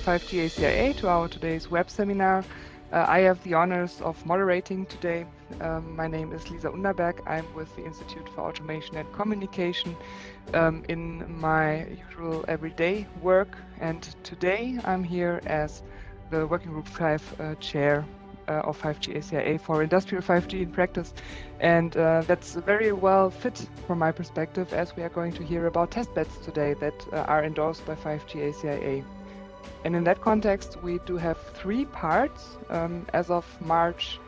5G-ACIA, to our today's web seminar. I have the honors of moderating today. My name is Lisa Underberg. I'm with the Institute for Automation and Communication in my usual everyday work. And today I'm here as the Working Group 5 chair of 5G-ACIA for Industrial 5G in Practice. And that's very well fit from my perspective, as we are going to hear about testbeds today that are endorsed by 5G-ACIA. And in that context, we do have three parts. As of March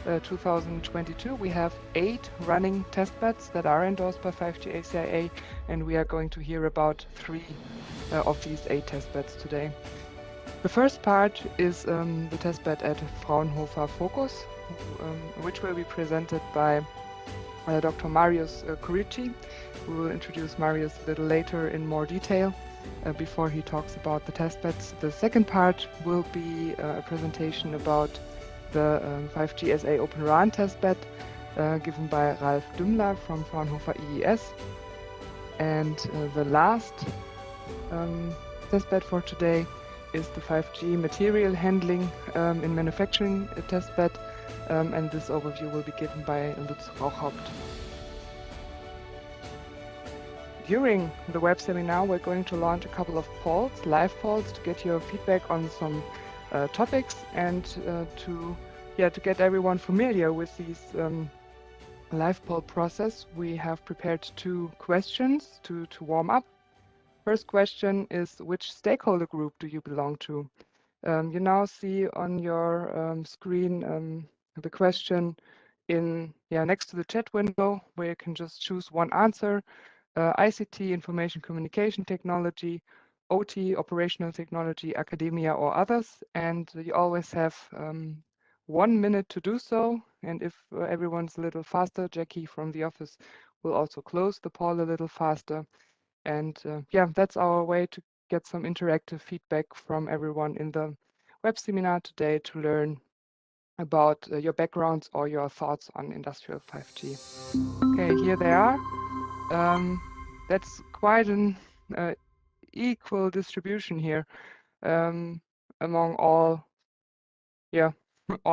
2022, we have 8 running testbeds that are endorsed by 5G-ACIA, and we are going to hear about 3 of these 8 testbeds today. The first part is the testbed at Fraunhofer FOKUS, which will be presented by Dr. Marius Corici. We will introduce Marius a little later in more detail before he talks about the testbeds. The second part will be a presentation about the 5G-SA OpenRan testbed given by Ralf Duemmler from Fraunhofer IIS. And the last testbed for today is the 5G material handling in manufacturing testbed, and this overview will be given by Lutz Rauchhaupt. During the web seminar, we're going to launch a couple of polls, live polls, to get your feedback on some topics and to get everyone familiar with these live poll process. We have prepared 2 questions to warm up. First question is, which stakeholder group do you belong to? You now see on your screen the question in next to the chat window, where you can just choose one answer. ICT, information communication technology, OT, operational technology, academia, or others. And you always have 1 minute to do so. And if everyone's a little faster, Jackie from the office will also close the poll a little faster. And that's our way to get some interactive feedback from everyone in the web seminar today to learn about your backgrounds or your thoughts on industrial 5G. Okay, here they are. That's quite an equal distribution here among all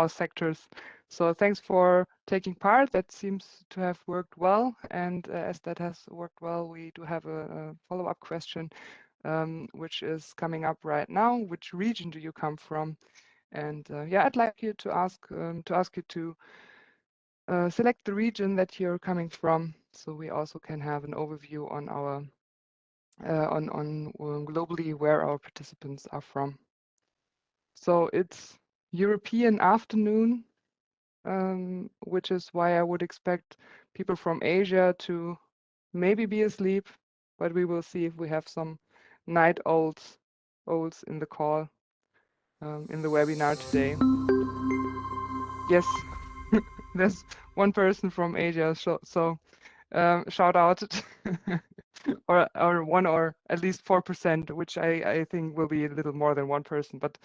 sectors. So thanks for taking part. That seems to have worked well, and as that has worked well, we do have a follow-up question, which is coming up right now. Which region do you come from? And I'd like you to ask you to select the region that you're coming from, so we also can have an overview on our on globally where our participants are from. So it's European afternoon, which is why I would expect people from Asia to maybe be asleep, but we will see if we have some night owls in the call in the webinar today. Yes, there's one person from Asia, so shout out or 1 or at least 4%, which I think will be a little more than 1 person, but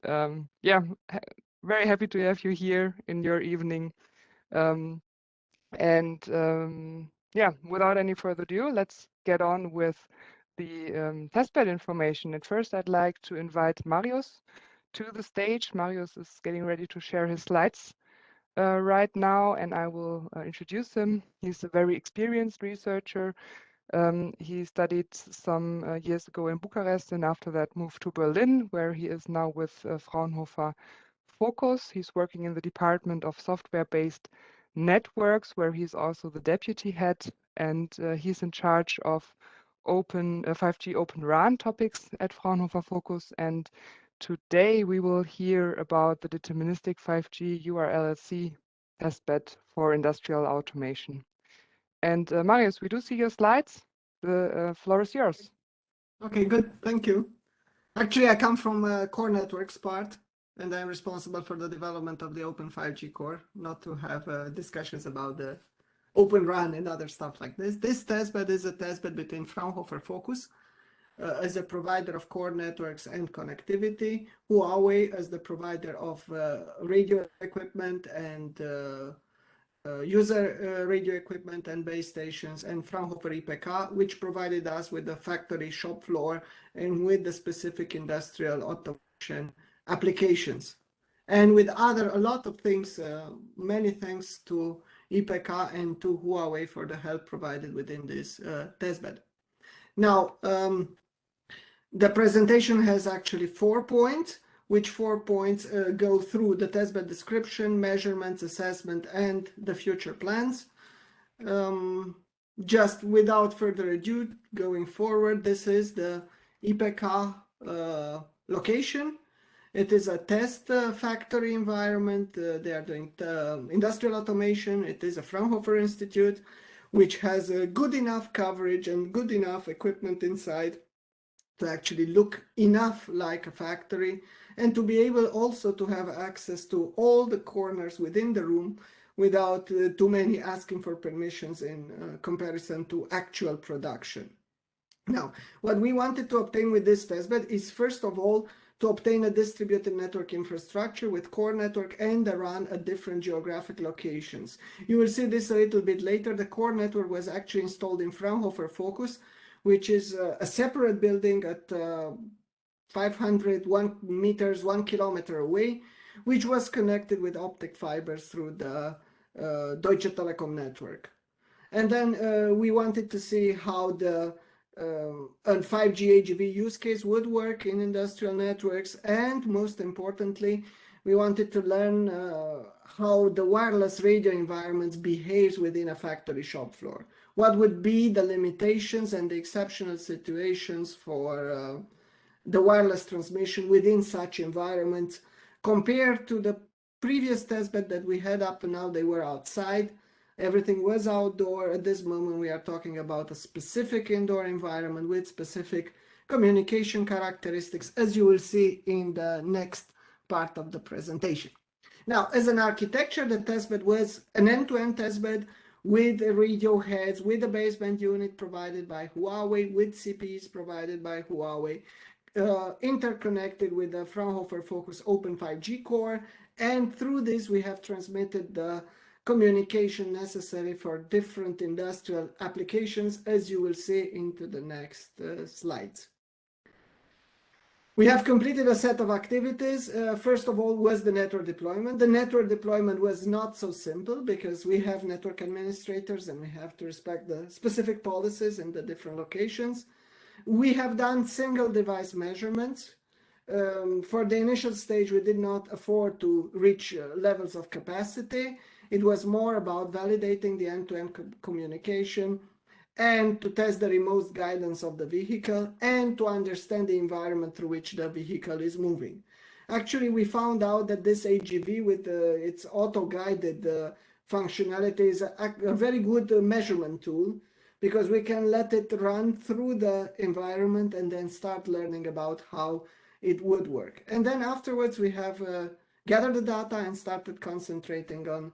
very happy to have you here in your evening. Without any further ado, let's get on with the testbed information. At first, I'd like to invite Marius to the stage. Marius is getting ready to share his slides right now, and I will introduce him. He's a very experienced researcher. He studied some years ago in Bucharest, and after that moved to Berlin, where he is now with Fraunhofer FOKUS. He's working in the Department of Software-Based Networks, where he's also the deputy head, and he's in charge of 5G OpenRan topics at Fraunhofer FOKUS. And today we will hear about the deterministic 5G URLLC testbed for industrial automation. And Marius, we do see your slides. The floor is yours. Okay, good. Thank you. Actually, I come from core networks part, and I'm responsible for the development of the Open 5G core, not to have discussions about the OpenRan and other stuff like this. This testbed is a testbed between Fraunhofer FOKUS as a provider of core networks and connectivity, Huawei as the provider of radio equipment and user radio equipment and base stations, and Fraunhofer IPK, which provided us with the factory shop floor and with the specific industrial automation applications. And with a lot of things, many thanks to IPK and to Huawei for the help provided within this testbed. Now, the presentation has actually 4 points, which 4 points go through the testbed description, measurements, assessment, and the future plans. Just without further ado, going forward, this is the IPK location. It is a test factory environment. They are doing industrial automation. It is a Fraunhofer Institute, which has a good enough coverage and good enough equipment inside to actually look enough like a factory, and to be able also to have access to all the corners within the room without too many asking for permissions in comparison to actual production. Now, what we wanted to obtain with this testbed is, first of all, to obtain a distributed network infrastructure with core network and a RAN at different geographic locations. You will see this a little bit later. The core network was actually installed in Fraunhofer FOKUS, which is a separate building at 501 meters, 1 kilometer away, which was connected with optic fibers through the Deutsche Telekom network. And then we wanted to see how the a 5G AGV use case would work in industrial networks, and most importantly, we wanted to learn how the wireless radio environments behaves within a factory shop floor. What would be the limitations and the exceptional situations for the wireless transmission within such environments compared to the previous testbed that we had up to now. They were outside. Everything was outdoor. At this moment, we are talking about a specific indoor environment with specific communication characteristics, as you will see in the next part of the presentation. Now, as an architecture, the testbed was an end-to-end testbed with radio heads, with a baseband unit provided by Huawei, with CPEs provided by Huawei, interconnected with the Fraunhofer FOKUS Open 5G core, and through this we have transmitted the communication necessary for different industrial applications, as you will see into the next slides. We have completed a set of activities. First of all was the network deployment. The network deployment was not so simple because we have network administrators and we have to respect the specific policies in the different locations. We have done single device measurements. For the initial stage, we did not afford to reach levels of capacity. It was more about validating the end-to-end communication and to test the remote guidance of the vehicle and to understand the environment through which the vehicle is moving. Actually, we found out that this AGV with its auto-guided functionality is a very good measurement tool, because we can let it run through the environment and then start learning about how it would work. And then afterwards, we have gathered the data and started concentrating on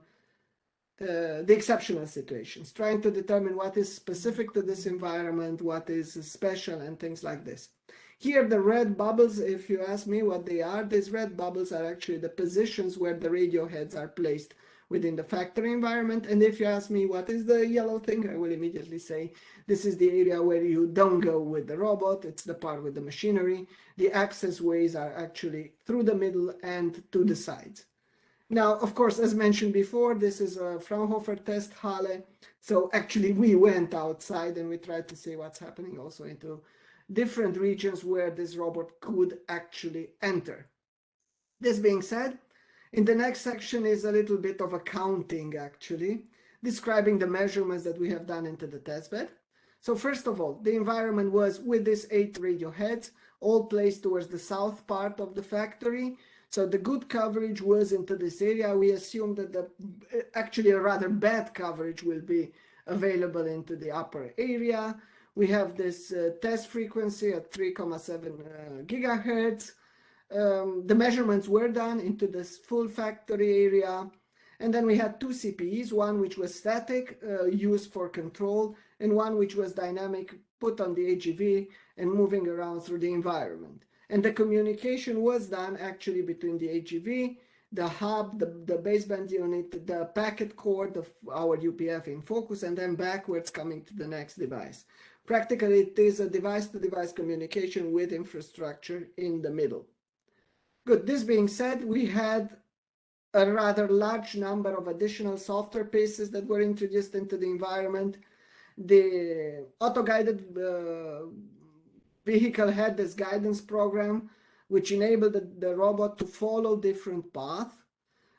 the exceptional situations, trying to determine what is specific to this environment, what is special, and things like this. Here, the red bubbles, if you ask me what they are, these red bubbles are actually the positions where the radio heads are placed within the factory environment. And if you ask me what is the yellow thing, I will immediately say this is the area where you don't go with the robot. It's the part with the machinery. The access ways are actually through the middle and to the sides. Now, of course, as mentioned before, this is a Fraunhofer test Halle. So actually we went outside and we tried to see what's happening also into different regions where this robot could actually enter. This being said, in the next section is a little bit of accounting, actually, describing the measurements that we have done into the testbed. So first of all, the environment was with these 8 radio heads, all placed towards the south part of the factory. So the good coverage was into this area. We assume that the actually a rather bad coverage will be available into the upper area. We have this test frequency at 3.7 gigahertz. The measurements were done into this full factory area. And then we had 2 CPEs, one which was static, used for control, and one which was dynamic, put on the AGV and moving around through the environment. And the communication was done actually between the AGV the hub, the baseband unit, the packet cord of our UPF in focus, and then backwards coming to the next device. Practically, it is a device-to-device communication with infrastructure in the middle. Good. This being said, we had a rather large number of additional software pieces that were introduced into the environment. The auto-guided vehicle had this guidance program, which enabled the robot to follow different paths.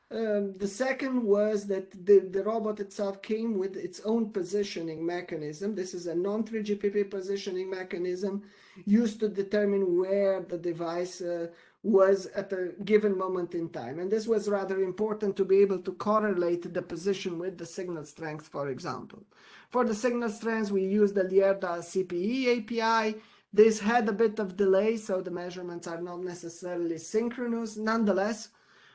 The second was that the robot itself came with its own positioning mechanism. This is a non-3GPP positioning mechanism used to determine where the device was at a given moment in time. And this was rather important to be able to correlate the position with the signal strength, for example. For the signal strength, we used the Lierda CPE API. This had a bit of delay, so the measurements are not necessarily synchronous. Nonetheless,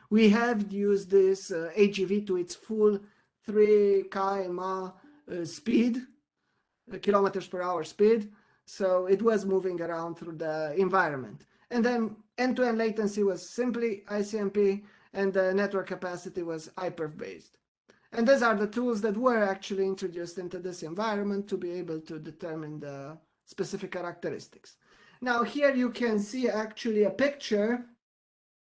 we have used this AGV to its full 3 km speed, kilometers per hour speed. So it was moving around through the environment. And then end-to-end latency was simply ICMP, and the network capacity was iPerf based. And these are the tools that were actually introduced into this environment to be able to determine the specific characteristics. Now here you can see actually a picture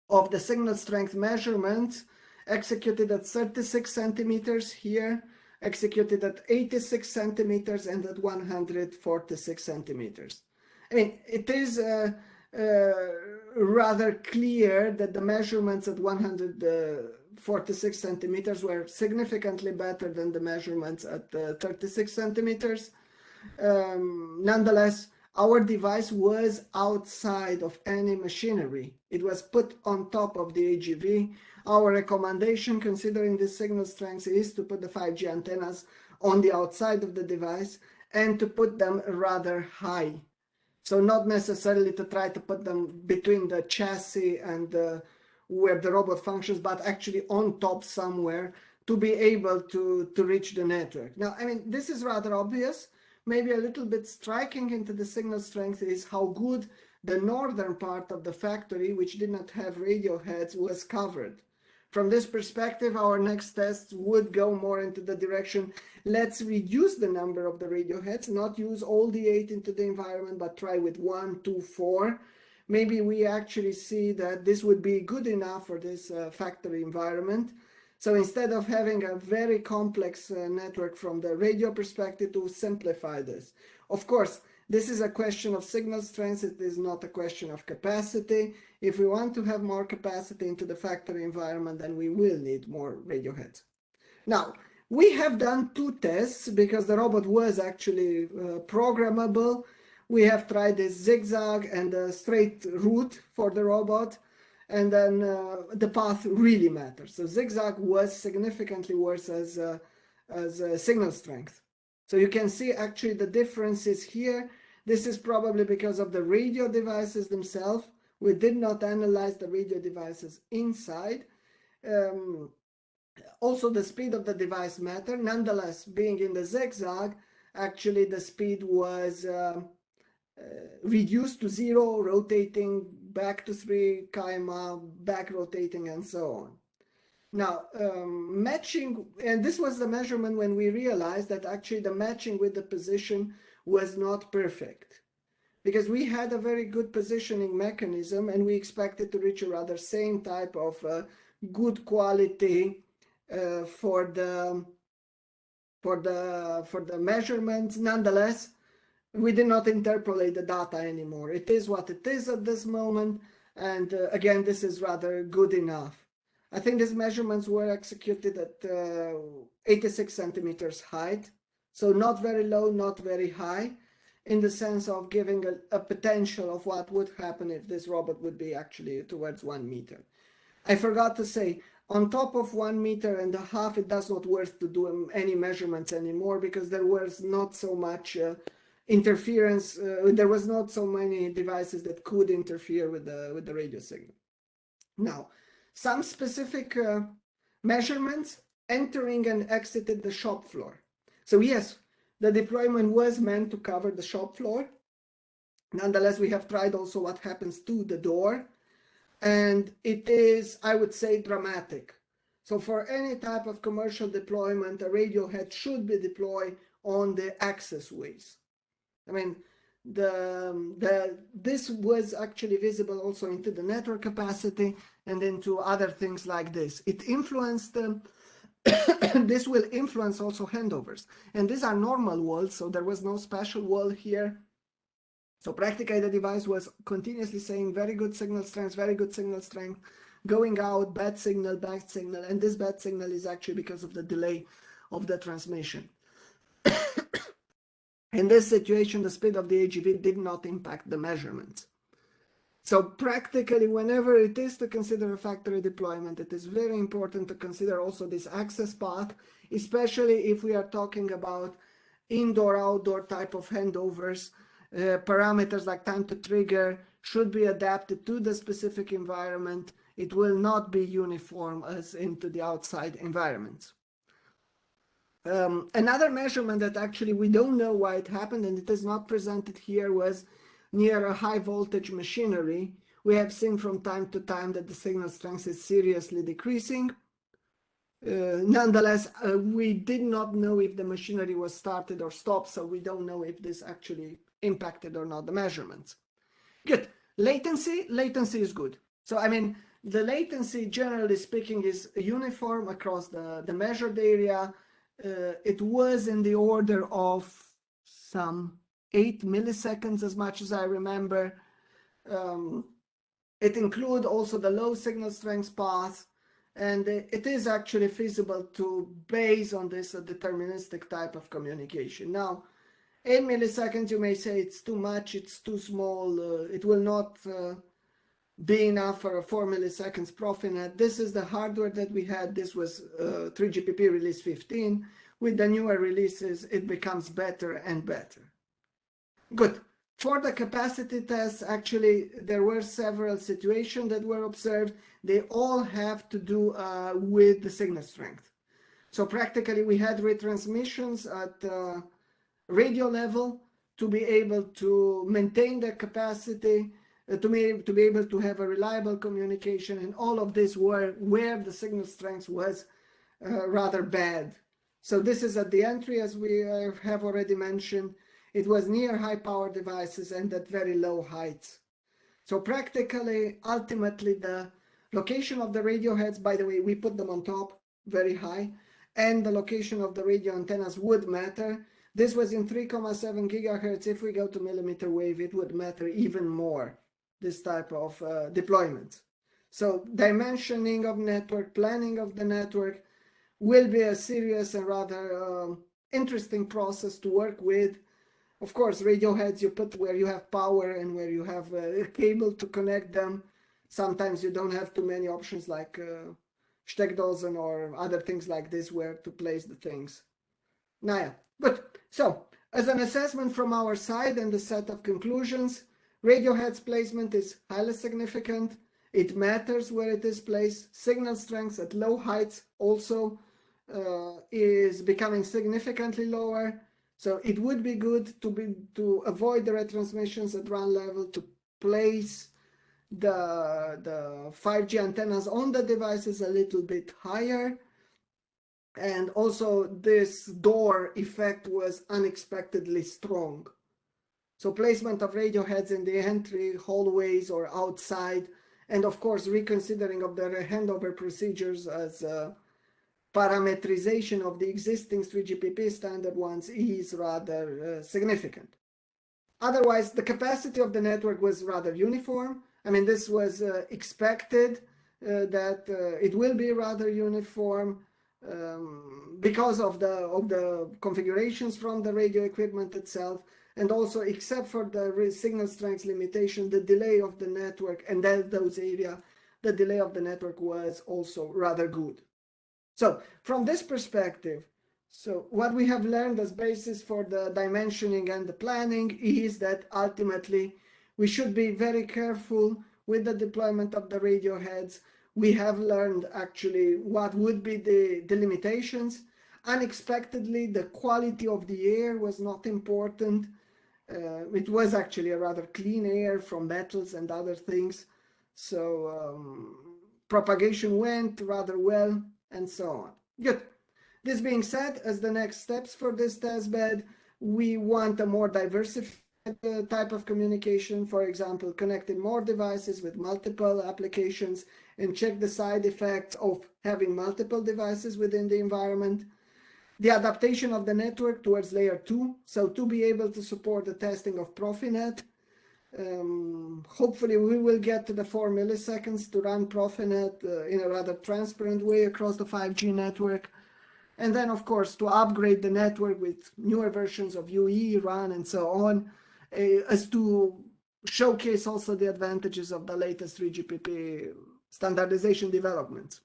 of the signal strength measurements executed at 36 centimeters here, executed at 86 centimeters, and at 146 centimeters. I mean, it is rather clear that the measurements at 146 centimeters were significantly better than the measurements at 36 centimeters. Nonetheless, our device was outside of any machinery. It was put on top of the AGV. Our recommendation, considering the signal strength, is to put the 5G antennas on the outside of the device and to put them rather high. So not necessarily to try to put them between the chassis and where the robot functions, but actually on top somewhere to be able to reach the network. Now, I mean, this is rather obvious. Maybe a little bit striking into the signal strength is how good the northern part of the factory, which did not have radio heads, was covered. From this perspective, our next tests would go more into the direction, let's reduce the number of the radio heads, not use all the 8 into the environment, but try with 1, 2, 4. Maybe we actually see that this would be good enough for this factory environment. So instead of having a very complex network from the radio perspective, to simplify this. Of course, this is a question of signal strength. It is not a question of capacity. If we want to have more capacity into the factory environment, then we will need more radio heads. Now, we have done 2 tests because the robot was actually programmable. We have tried a zigzag and a straight route for the robot. And then the path really matters. So zigzag was significantly worse as signal strength. So you can see actually the differences here. This is probably because of the radio devices themselves. We did not analyze the radio devices inside. Also, the speed of the device mattered. Nonetheless, being in the zigzag, actually the speed was reduced to 0, rotating back to 3 km, back rotating, and so on. Now, matching, and this was the measurement when we realized that actually the matching with the position was not perfect, because we had a very good positioning mechanism and we expected to reach a rather same type of good quality for the measurements. Nonetheless, we did not interpolate the data anymore. It is what it is at this moment. And again, this is rather good enough. I think these measurements were executed at 86 centimeters height. So not very low, not very high, in the sense of giving a potential of what would happen if this robot would be actually towards 1 meter. I forgot to say, on top of 1.5 meters, it does not worth to do any measurements anymore because there was not so much interference. There was not so many devices that could interfere with the radio signal. Now, some specific measurements entering and exited the shop floor. So yes, the deployment was meant to cover the shop floor. Nonetheless, we have tried also what happens to the door. and it is, I would say, dramatic. So for any type of commercial deployment, a radio head should be deployed on the access ways. I mean, this was actually visible also into the network capacity and into other things like this. It influenced this will influence also handovers. And these are normal walls, so there was no special wall here. So practically the device was continuously saying very good signal strength, very good signal strength, going out, bad signal, and this bad signal is actually because of the delay of the transmission. In this situation, the speed of the AGV did not impact the measurements. So practically, whenever it is to consider a factory deployment, it is very important to consider also this access path, especially if we are talking about indoor-outdoor type of handovers. Parameters like time to trigger should be adapted to the specific environment. It will not be uniform as into the outside environments. Another measurement that actually we don't know why it happened, and it is not presented here, was near a high voltage machinery. We have seen from time to time that the signal strength is seriously decreasing. Nonetheless, we did not know if the machinery was started or stopped, so we don't know if this actually impacted or not the measurements. Good. Latency is good. So, I mean, the latency, generally speaking, is uniform across the measured area. It was in the order of some 8 milliseconds, as much as I remember. It includes also the low signal strength path, and it is actually feasible to base on this a deterministic type of communication. Now, 8 milliseconds, you may say it's too much, it's too small, it will not be enough for a 4 milliseconds Profinet. This is the hardware that we had. This was 3GPP release 15. With the newer releases, it becomes better and better. Good. For the capacity tests, actually, there were several situations that were observed. They all have to do with the signal strength. So practically, we had retransmissions at radio level to be able to maintain the capacity, to be able to have a reliable communication, and all of this were where the signal strength was rather bad. So this is at the entry, as we have already mentioned. It was near high power devices and at very low heights. So practically, ultimately, the location of the radio heads, by the way, we put them on top, very high, and the location of the radio antennas would matter. This was in 3.7 gigahertz. If we go to millimeter wave, it would matter even more, this type of deployment. So dimensioning of network, planning of the network will be a serious and rather interesting process to work with. Of course, radio heads you put where you have power and where you have a cable to connect them. Sometimes you don't have too many options like Steckdosen or other things like this where to place the things. Now, yeah. But so, as an assessment from our side and a set of conclusions, radio heads placement is highly significant. It matters where it is placed. Signal strength at low heights also is becoming significantly lower. So it would be good to avoid the retransmissions at RAN level, to place the 5G antennas on the devices a little bit higher. And also this door effect was unexpectedly strong. So placement of radio heads in the entry hallways or outside, and of course reconsidering of the handover procedures as parametrization of the existing 3GPP standard ones is rather significant. Otherwise, the capacity of the network was rather uniform. I mean, this was expected that it will be rather uniform because of the configurations from the radio equipment itself, and also except for the signal strength limitation, the delay of the network, and those areas, the delay of the network was also rather good. So from this perspective, so what we have learned as basis for the dimensioning and the planning is that ultimately we should be very careful with the deployment of the radio heads. We have learned actually what would be the limitations. Unexpectedly, the quality of the air was not important. It was actually a rather clean air from metals and other things. So propagation went rather well, and so on. Good. This being said, as the next steps for this testbed, we want a more diversified type of communication, for example, connecting more devices with multiple applications and check the side effects of having multiple devices within the environment. The adaptation of the network towards layer 2, so to be able to support the testing of Profinet. Hopefully we will get to the 4 milliseconds to run Profinet in a rather transparent way across the 5G network. And then, of course, to upgrade the network with newer versions of UE, RAN, and so on, as to showcase also the advantages of the latest 3GPP standardization developments.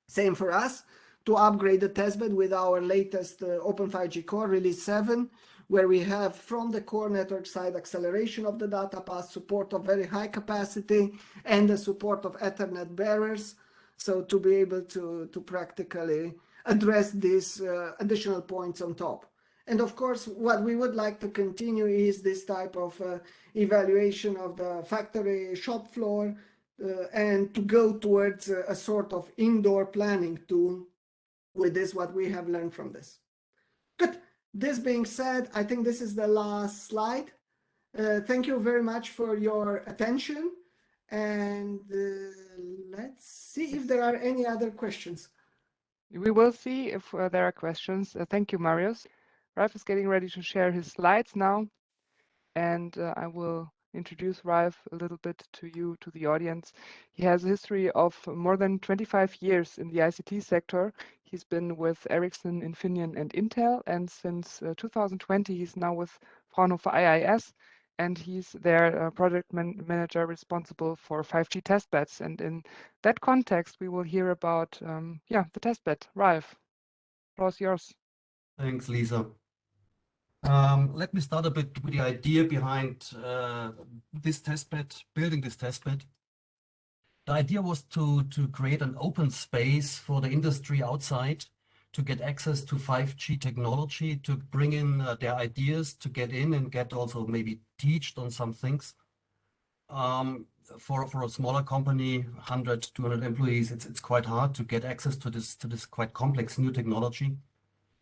Same for us, to upgrade the testbed with our latest Open 5G core, release 7, where we have from the core network side acceleration of the data path, support of very high capacity, and the support of Ethernet bearers. So to be able to practically address these additional points on top. And of course, what we would like to continue is this type of evaluation of the factory shop floor and to go towards a sort of indoor planning tool with this, what we have learned from this. Good. This being said, I think this is the last slide. Thank you very much for your attention. And let's see if there are any other questions. We will see if there are questions. Thank you, Marius. Ralph is getting ready to share his slides now, and I will introduce Ralph a little bit to you, to the audience. He has a history of more than 25 years in the ICT sector. He's been with Ericsson, Infineon, and Intel, and since 2020, he's now with Fraunhofer IIS, and he's their project manager responsible for 5G testbeds. And in that context, we will hear about the testbed. Ralph, the floor is yours. Thanks, Lisa. Let me start a bit with the idea behind this testbed, building this testbed. The idea was to create an open space for the industry outside to get access to 5G technology, to bring in their ideas, to get in and get also maybe teached on some things. For a smaller company, 100, 200 employees, it's quite hard to get access to this quite complex new technology.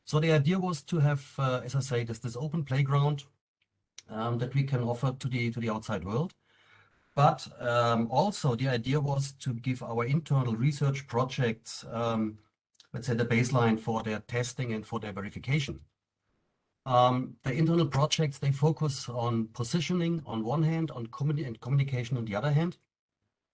So the idea was to have, as I say, this open playground that we can offer to the outside world. But also the idea was to give our internal research projects, let's say, the baseline for their testing and for their verification. The internal projects, they focus on positioning on one hand, on communication on the other hand.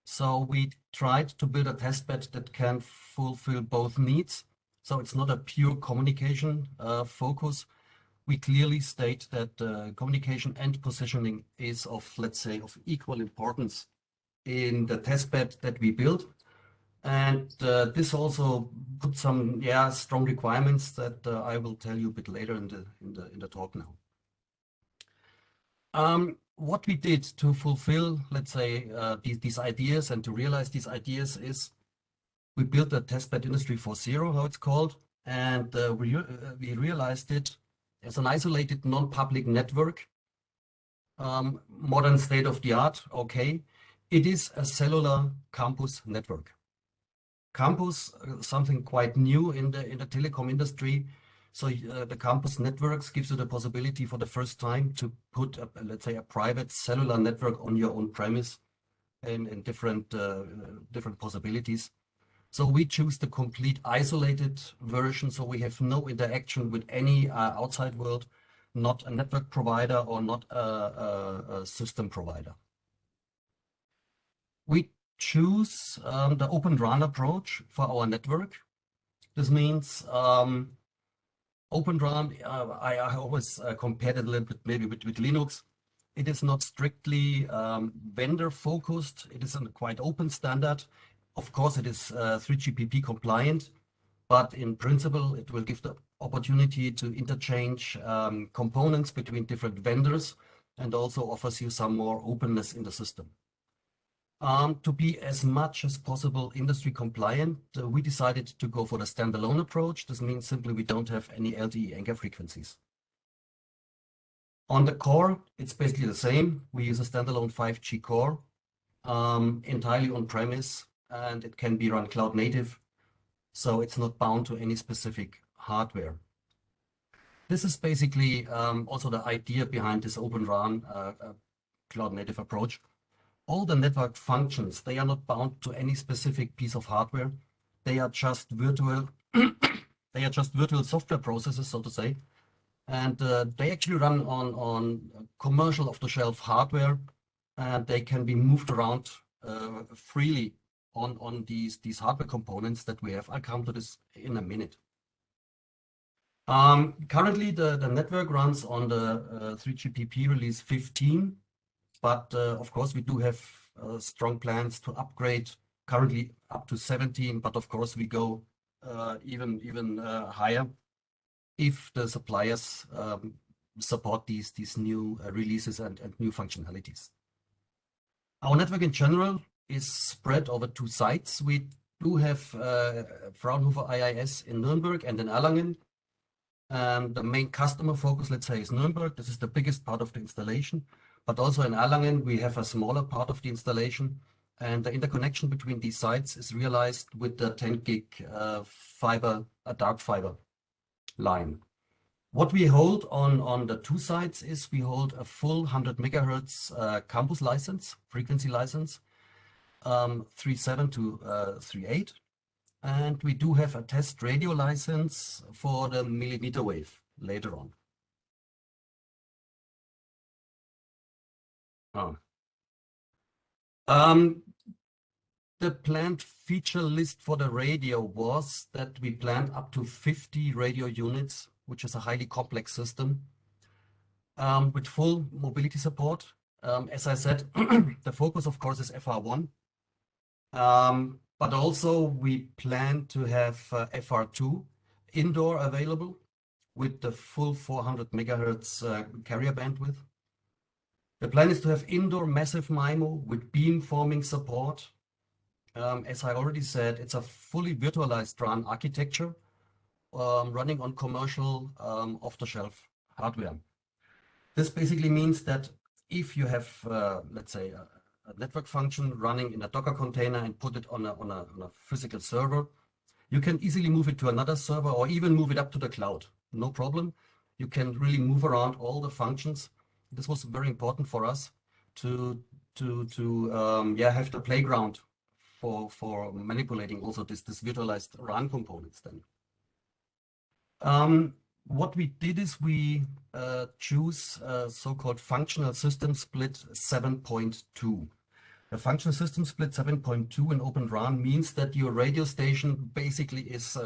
So we tried to build a testbed that can fulfill both needs. So it's not a pure communication focus. We clearly state that communication and positioning is of, let's say, of equal importance in the testbed that we build. And this also put some strong requirements that I will tell you a bit later in the talk now. What we did to fulfill, let's say, these ideas and to realize these ideas is we built a testbed industry 4.0, how it's called, and we realized it as an isolated non-public network, modern state of the art. Okay, it is a cellular campus network. Campus, something quite new in the telecom industry. So the campus networks gives you the possibility for the first time to put, let's say, a private cellular network on your own premise and different possibilities. So we choose the complete isolated version. So we have no interaction with any outside world, not a network provider or not a system provider. We choose the OpenRan approach for our network. This means OpenRan, I always compared it a little bit maybe with Linux. It is not strictly vendor focused. It is a quite open standard. Of course, it is 3GPP compliant, but in principle, it will give the opportunity to interchange components between different vendors and also offers you some more openness in the system. To be as much as possible industry compliant, we decided to go for the standalone approach. This means simply we don't have any LTE anchor frequencies. On the core, it's basically the same. We use a standalone 5G core. entirely on-premise, and it can be run cloud native, so it's not bound to any specific hardware. This is basically also the idea behind this OpenRan cloud native approach. All the network functions, they are not bound to any specific piece of hardware. They are just virtual they are just virtual software processes, so to say. And they actually run on commercial off-the-shelf hardware, and they can be moved around freely on these hardware components that we have. I'll come to this in a minute. Currently, the network runs on the 3GPP release 15, but of course we do have strong plans to upgrade, currently up to 17, but of course we go even higher if the suppliers support these new releases and new functionalities. Our network in general is spread over 2 sites. We do have Fraunhofer IIS in Nuremberg and in Erlangen. The main customer focus, let's say, is Nuremberg. This is the biggest part of the installation. But also in Erlangen, we have a smaller part of the installation. And the interconnection between these sites is realized with the 10 gig fiber, a dark fiber line. What we hold on the 2 sites is we hold a full 100 megahertz campus license, frequency license, 3.7 to 3.8. And we do have a test radio license for the millimeter wave later on. The planned feature list for the radio was that we planned up to 50 radio units, which is a highly complex system with full mobility support. As I said, the focus, of course, is FR1. But also we plan to have FR2 indoor available with the full 400 megahertz carrier bandwidth. The plan is to have indoor massive MIMO with beamforming support. As I already said, it's a fully virtualized RAN architecture running on commercial off-the-shelf hardware. This basically means that if you have, let's say, a network function running in a Docker container and put it on a physical server, you can easily move it to another server or even move it up to the cloud. No problem. You can really move around all the functions. This was very important for us to have the playground for manipulating also this virtualized RAN components then. What we did is we choose so-called functional system split 7.2. The functional system split 7.2 in OpenRAN means that your radio station basically is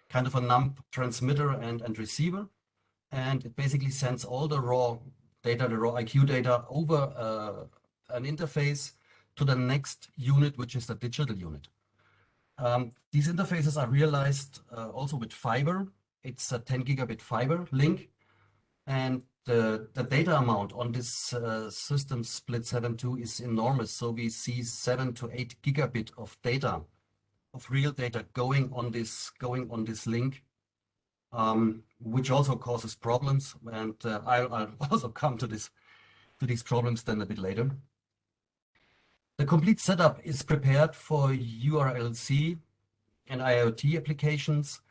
kind of a NUMP transmitter and receiver, and it basically sends all the raw data, the raw IQ data over an interface to the next unit, which is the digital unit. These interfaces are realized also with fiber. It's a 10 gigabit fiber link, and the data amount on this system split 7.2 is enormous. So we see 7 to 8 gigabit of data, of real data going on this link, which also causes problems. And I'll also come to these problems then a bit later. The complete setup is prepared for URLLC and IoT applications.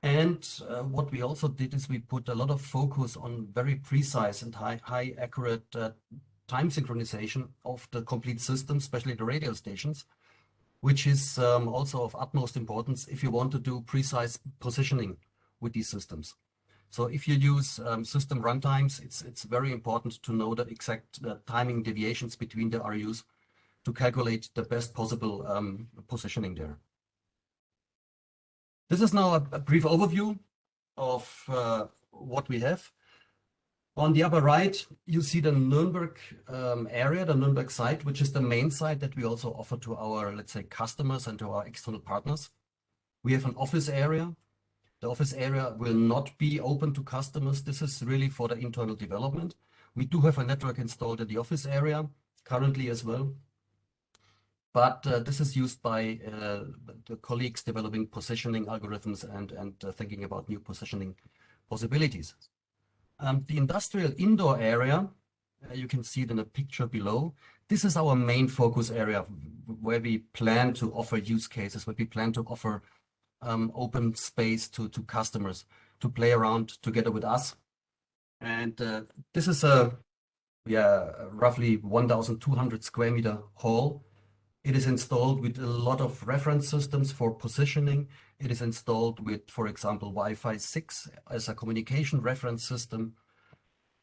And what we also did is we put a lot of focus on very precise and high accurate time synchronization of the complete system, especially the radio stations, which is also of utmost importance if you want to do precise positioning with these systems. So if you use system runtimes, it's very important to know the exact timing deviations between the RUs to calculate the best possible positioning there. This is now a brief overview of what we have. On the upper right, you see the Nuremberg area, the Nuremberg site, which is the main site that we also offer to our, let's say, customers and to our external partners. We have an office area. The office area will not be open to customers. This is really for the internal development. We do have a network installed in the office area currently as well. But this is used by the colleagues developing positioning algorithms and thinking about new positioning possibilities. The industrial indoor area, you can see it in a picture below. This is our main focus area where we plan to offer use cases, where we plan to offer open space to customers to play around together with us. And this is a roughly 1,200 square meter hall. It is installed with a lot of reference systems for positioning. It is installed with, for example, Wi-Fi 6 as a communication reference system.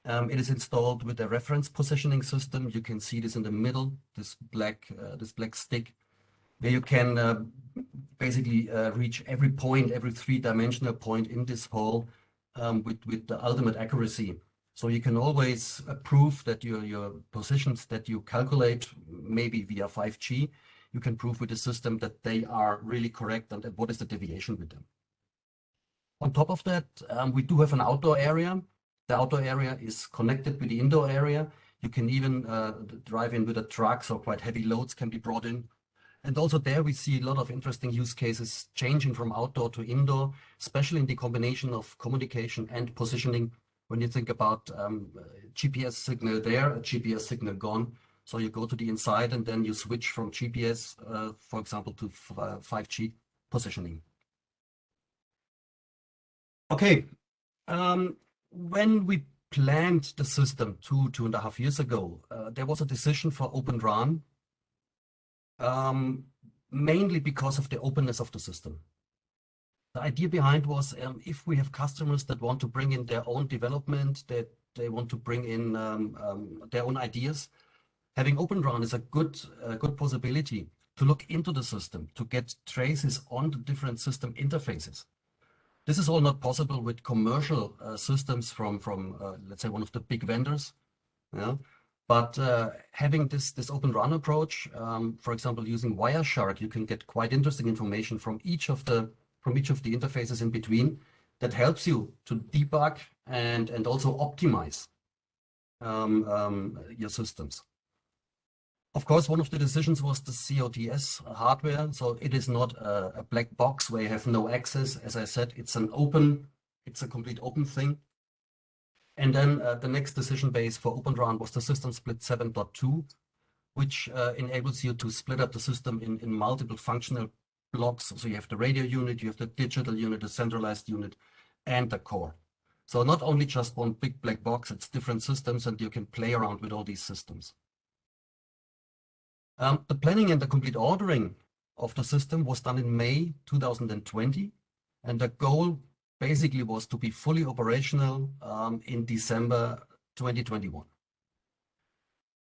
It is installed with a reference positioning system. You can see this in the middle, this black stick, where you can basically reach every point, every three-dimensional point in this hall with the ultimate accuracy. So you can always prove that your positions that you calculate, maybe via 5G, you can prove with the system that they are really correct and what is the deviation with them. On top of that, we do have an outdoor area. The outdoor area is connected with the indoor area. You can even drive in with a truck, so quite heavy loads can be brought in. And also there we see a lot of interesting use cases changing from outdoor to indoor, especially in the combination of communication and positioning. When you think about GPS signal there, a GPS signal gone. So you go to the inside and then you switch from GPS, for example, to 5G positioning. Okay, when we planned the system 2.5 years ago, there was a decision for OpenRan, mainly because of the openness of the system. The idea behind was if we have customers that want to bring in their own development, that they want to bring in their own ideas, having OpenRan is a good possibility to look into the system, to get traces on the different system interfaces. This is all not possible with commercial systems from let's say, one of the big vendors. Yeah? But having this OpenRan approach, for example, using Wireshark, you can get quite interesting information from each of the interfaces in between that helps you to debug and also optimize your systems. Of course, one of the decisions was the COTS hardware. So it is not a black box where you have no access. As I said, it's a complete open thing. And then the next decision base for OpenRan was the system split 7.2, which enables you to split up the system in multiple functional blocks. So you have the radio unit, you have the digital unit, the centralized unit, and the core. So not only just one big black box, it's different systems, and you can play around with all these systems. The planning and the complete ordering of the system was done in May 2020, and the goal basically was to be fully operational in December 2021.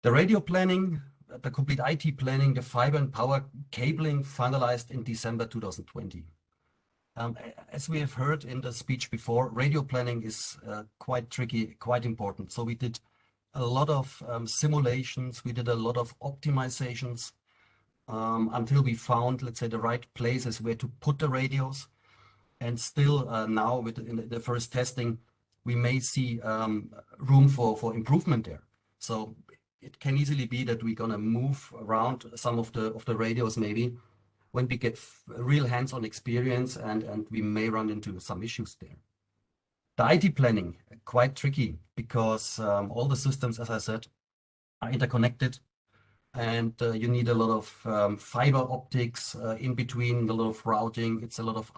The radio planning, the complete IT planning, the fiber and power cabling finalized in December 2020. As we have heard in the speech before, radio planning is quite tricky, quite important. So we did a lot of simulations, we did a lot of optimizations until we found, let's say, the right places where to put the radios. And still now in the first testing, we may see room for improvement there. So it can easily be that we're gonna move around some of the radios maybe when we get real hands-on experience, and we may run into some issues there. The IT planning, quite tricky because all the systems, as I said, are interconnected, and you need a lot of fiber optics in between, a lot of routing. It's a lot of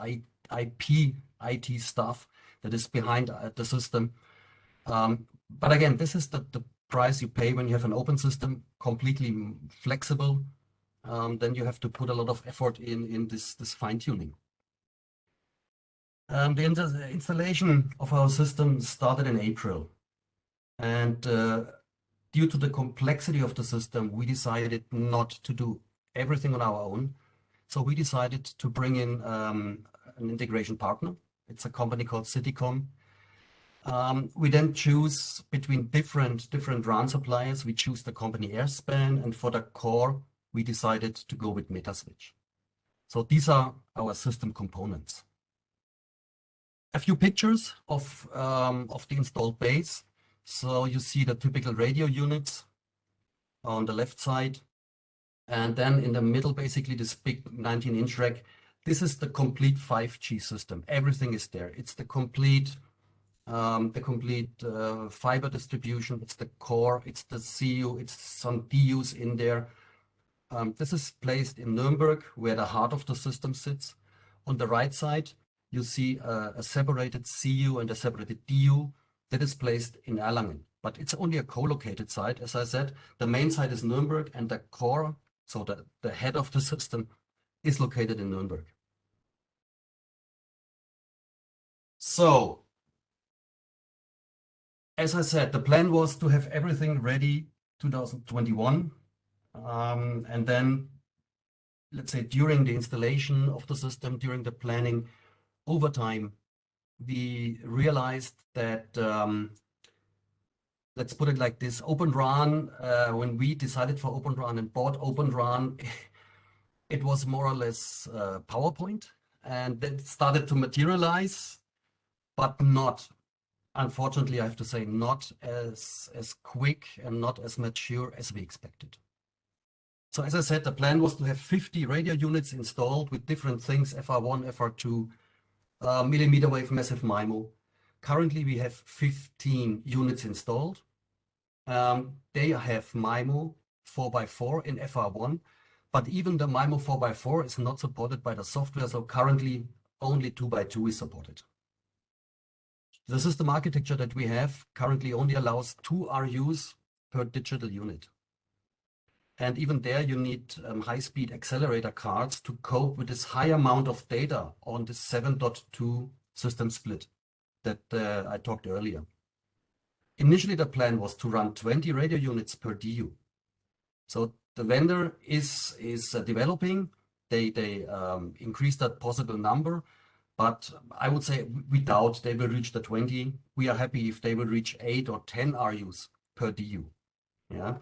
IT stuff that is behind the system. But again, this is the price you pay when you have an open system, completely flexible. Then you have to put a lot of effort in this fine-tuning. The installation of our system started in April, and due to the complexity of the system, we decided not to do everything on our own. So we decided to bring in an integration partner. It's a company called Citycom. We then choose between different RAN suppliers. We choose the company Airspan, and for the core, we decided to go with Metaswitch. So these are our system components. A few pictures of the installed base. So you see the typical radio units on the left side. And then in the middle, basically this big 19-inch rack. This is the complete 5G system. Everything is there. It's the complete the complete fiber distribution. It's the core, it's the CU, it's some DUs in there. This is placed in Nuremberg, where the heart of the system sits. On the right side, you see a separated CU and a separated DU that is placed in Erlangen. But it's only a co-located site. As I said, the main site is Nuremberg, and the core, so the head of the system, is located in Nuremberg. So, as I said, the plan was to have everything ready 2021. And then, let's say, during the installation of the system, during the planning, over time, we realized that, let's put it like this, OpenRan, when we decided for OpenRan and bought OpenRan, it was more or less PowerPoint, and that started to materialize, but not, unfortunately, I have to say, not as quick and not as mature as we expected. So as I said, the plan was to have 50 radio units installed with different things, FR1, FR2, millimeter wave massive MIMO. Currently, we have 15 units installed. They have MIMO 4x4 in FR1, but even the MIMO 4x4 is not supported by the software, so currently only 2x2 is supported. The system architecture that we have currently only allows 2 RUs per digital unit. And even there, you need high-speed accelerator cards to cope with this high amount of data on this 7.2 system split that I talked earlier. Initially, the plan was to run 20 radio units per DU. So the vendor is developing. They increase that possible number, but I would say we doubt they will reach the 20. We are happy if they will reach 8 or 10 RUs per DU. Yeah.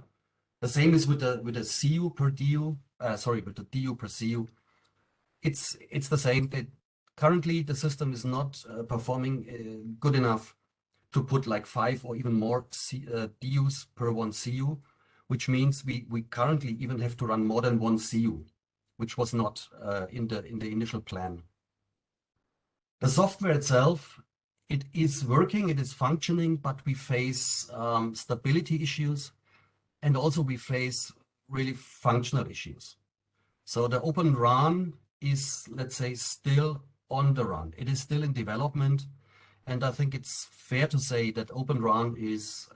The same is with the CU per DU, with the DU per CU. It's the same. Currently, the system is not performing good enough to put like 5 or even more DUs per 1 CU, which means we currently even have to run more than 1 CU, which was not in the initial plan. The software itself, it is working, it is functioning, but we face stability issues. And also we face really functional issues. So the OpenRan is, let's say, still on the run. It is still in development. And I think it's fair to say that OpenRan is,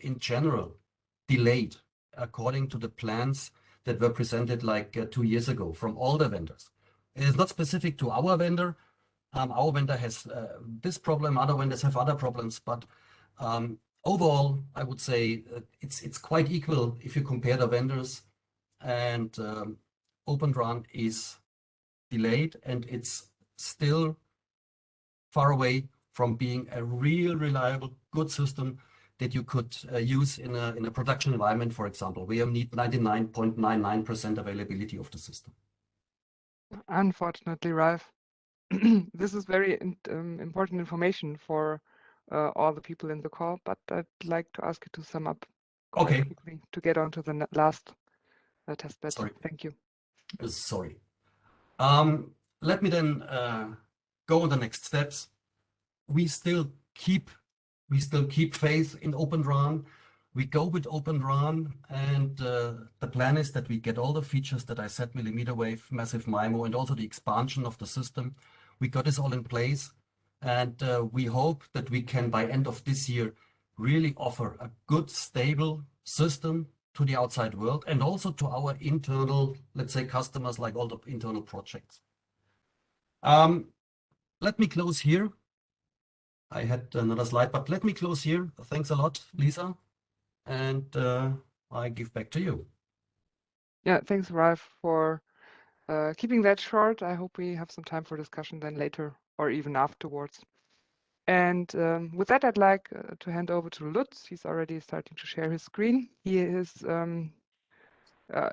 in general, delayed according to the plans that were presented like 2 years ago from all the vendors. It is not specific to our vendor. Our vendor has this problem, other vendors have other problems, but overall, I would say it's quite equal if you compare the vendors, and OpenRan is delayed, and it's still far away from being a real reliable, good system that you could use in a production environment, for example, where you need 99.99% availability of the system. Unfortunately, Ralph, this is very important information for all the people in the call, but I'd like to ask you to sum up quite quickly to get on to the last test bed. Sorry. Thank you. Sorry. Let me then go on the next steps. We still keep faith in OpenRan. We go with OpenRan, and the plan is that we get all the features that I said, millimeter wave, massive MIMO, and also the expansion of the system. We got this all in place, and we hope that we can, by end of this year, really offer a good, stable system to the outside world and also to our internal, let's say, customers, like all the internal projects. Let me close here. I had another slide, but let me close here. Thanks a lot, Lisa. And I give back to you. Yeah, thanks, Ralph, for keeping that short. I hope we have some time for discussion then later or even afterwards. And with that, I'd like to hand over to Lutz. He's already starting to share his screen. He is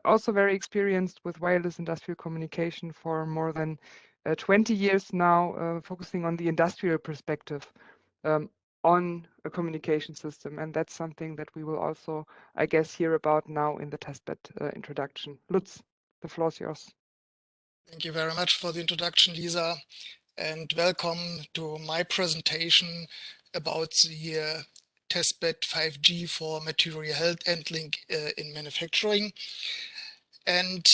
also very experienced with wireless industrial communication for more than 20 years now, focusing on the industrial perspective on a communication system. And that's something that we will also, I guess, hear about now in the testbed introduction. Lutz, the floor is yours. Thank you very much for the introduction, Lisa, and welcome to my presentation about the testbed 5G for material handling in manufacturing. And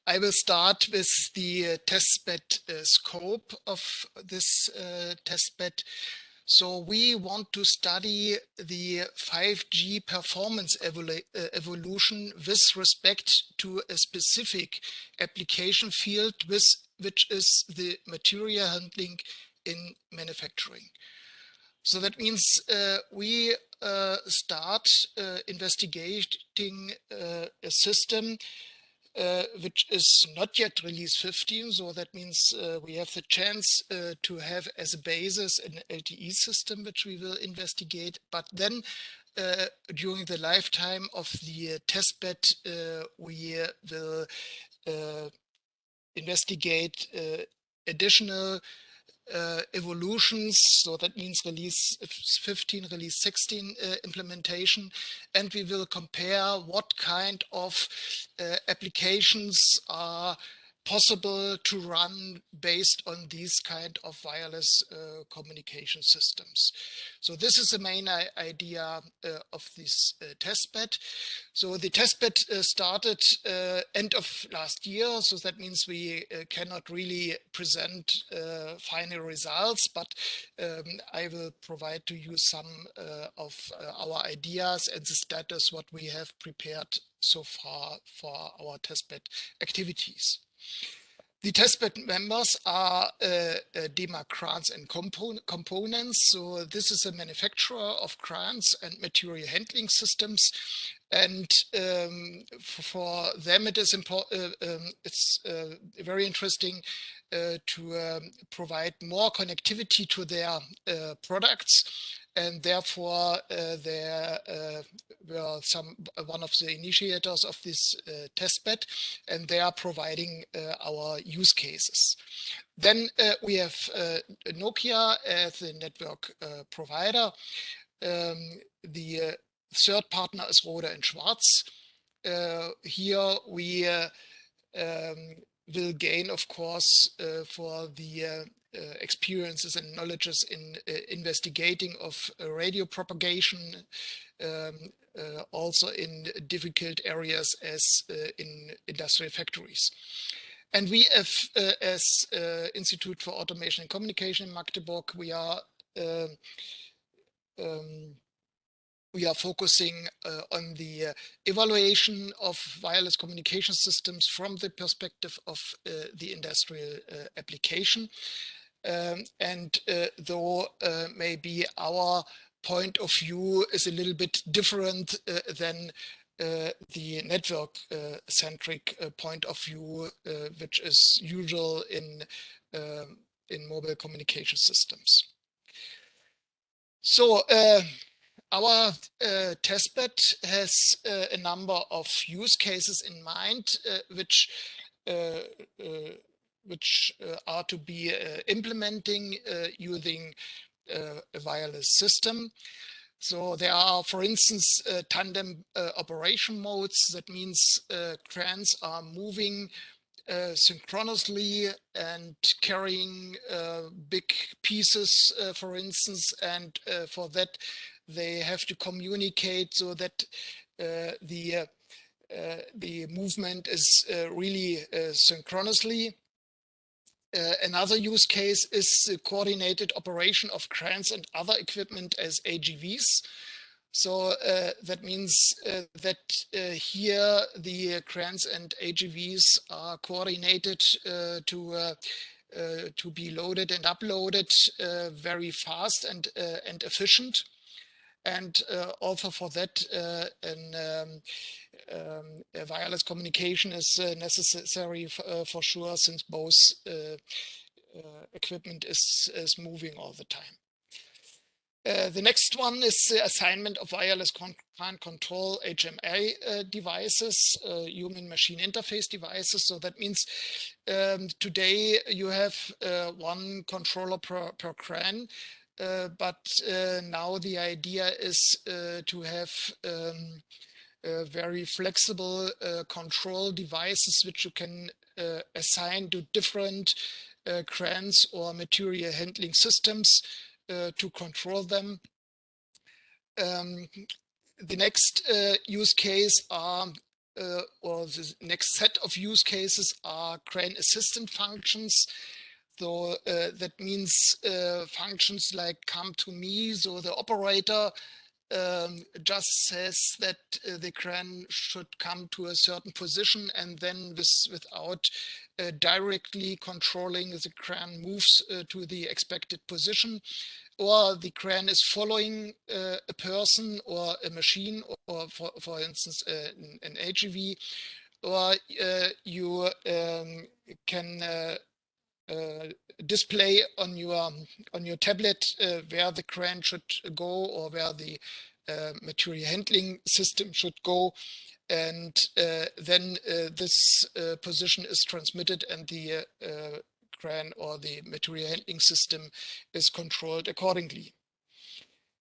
I will start with the testbed scope of this testbed. So we want to study the 5G performance evolution with respect to a specific application field, which is the material handling in manufacturing. So that means we start investigating a system which is not yet release 15. So that means we have the chance to have as a basis an LTE system, which we will investigate. But then during the lifetime of the testbed, we will investigate additional evolutions. So that means release 15, release 16 implementation, and we will compare what kind of applications are possible to run based on these kind of wireless communication systems. So this is the main idea of this testbed. So the testbed started end of last year, so that means we cannot really present final results, but I will provide to you some of our ideas and the status what we have prepared so far for our testbed activities. The testbed members are DEMA crans and components. So this is a manufacturer of crans and material handling systems. And for them, it is important. It's very interesting to provide more connectivity to their products. And therefore, they were one of the initiators of this testbed, and they are providing our use cases. Then we have Nokia as the network provider. The third partner is Rohde & Schwarz. Here we will gain, of course, for the experiences and knowledges in investigating of radio propagation, also in difficult areas as in industrial factories. And we have, as Institute for Automation and Communication in Magdeburg, we are focusing on the evaluation of wireless communication systems from the perspective of the industrial application. And though maybe our point of view is a little bit different than the network-centric point of view, which is usual in mobile communication systems. So our testbed has a number of use cases in mind, which are to be implementing using a wireless system. So there are, for instance, tandem operation modes. That means crans are moving synchronously and carrying big pieces, for instance, and for that they have to communicate so that the movement is really synchronously. Another use case is the coordinated operation of crans and other equipment as AGVs. So that means that here the crans and AGVs are coordinated to be loaded and uploaded very fast and efficient. And also for that, wireless communication is necessary for sure, since both equipment is moving all the time. The next one is the assignment of wireless command control HMI devices, human machine interface devices. So that means today you have one controller per CRAN. But now the idea is to have very flexible control devices which you can assign to different CRANs or material handling systems to control them. The next use case are, or the next set of use cases are crane assistant functions. So that means functions like come to me. So the operator just says that the crane should come to a certain position, and then without directly controlling, the crane moves to the expected position. Or the crane is following a person or a machine, or for instance, an AGV, or you can display on your tablet where the crane should go, or where the material handling system should go, and then this position is transmitted, and the crane or the material handling system is controlled accordingly.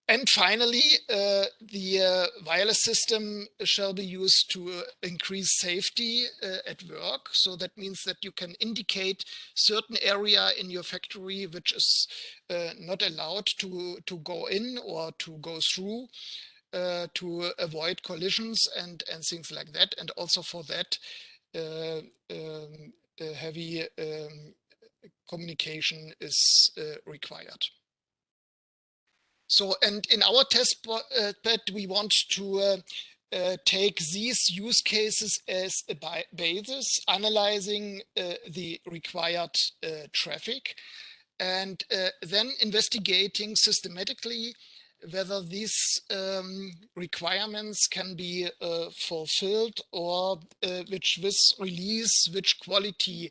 And finally, the wireless system shall be used to increase safety at work. So that means that you can indicate certain area in your factory which is not allowed to go in or to go through, to avoid collisions and things like that. And also for that, heavy communication is required. So, and in our test bed, we want to take these use cases as a basis, analyzing the required traffic, and then investigating systematically whether these requirements can be fulfilled, or which release, which quality